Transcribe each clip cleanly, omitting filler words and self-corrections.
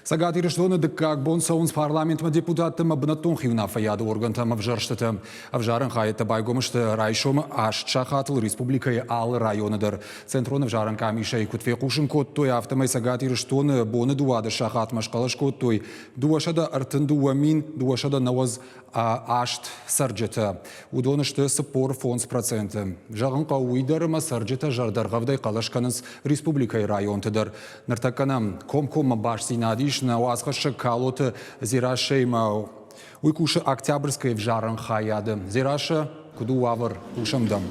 Сагати рештоны дыккак бон саунс парламентма депутаттыма бынаттон хивна фаяды органтама вжарштыты. Вжарын хайетта байгомышты райшом ашча хатыл республикай ал районыдыр. Центроны вжарын камишай кутве кушын коттой автомай сагати рештоны боны дуады шахат машкалыш коттой. Дуашада артын дуамин, дуашада наваз ашт сарджеты. Удонышты спор фонс проценты. Жағын қауыйдарыма сарджеты жардарғавдай қалашқаныз республикай районтыдыр. Ныртакканам комкома баш синадиш на уазхашы калоты зирашейма уйкушы октябрьской в жарын хаяды. Зираша куду авыр ушамдам.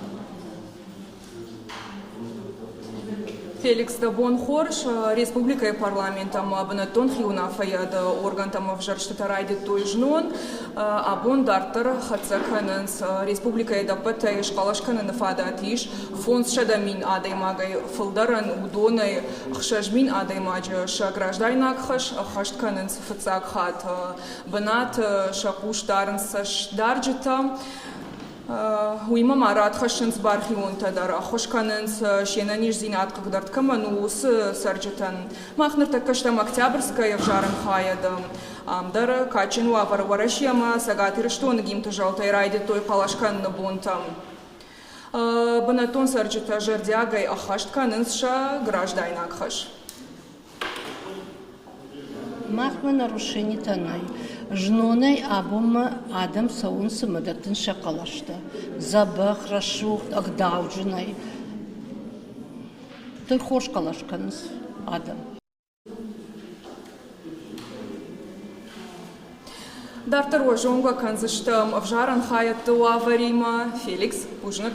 Феликс Дабон Хорш, Республика и парламентом абонатон хиуна фаяд орган там в жарштата райди той жнон, абон дартер хацаканенс Республика и дапата и шкалашканен фадатиш, фонд шадамин адаймагай фылдаран удонай хшажмин адаймаджа шаграждайнак хаш хаштканенс фацак хат банат шапуш дарнс дарджита. Уйма марат хашинс бархион тадар хошканенс шенаниш зинат кагдарт каманус сарджетан махнер такаштам октябрьская в жарен хаядам амдар качину аварварашьяма сагатир что нагим тажалтай райде той палашкан набунтам банатон сарджета жердягай ахаштканенсша граждайнак хаш Махма нарушение танай. Жноной абома адам саун самадатын шакалашта. Забах, рашух, агдауджинай. Той хош калашканс адам. Дартер ожонга канзыштам в жаран хаят аварима Феликс Пужнак.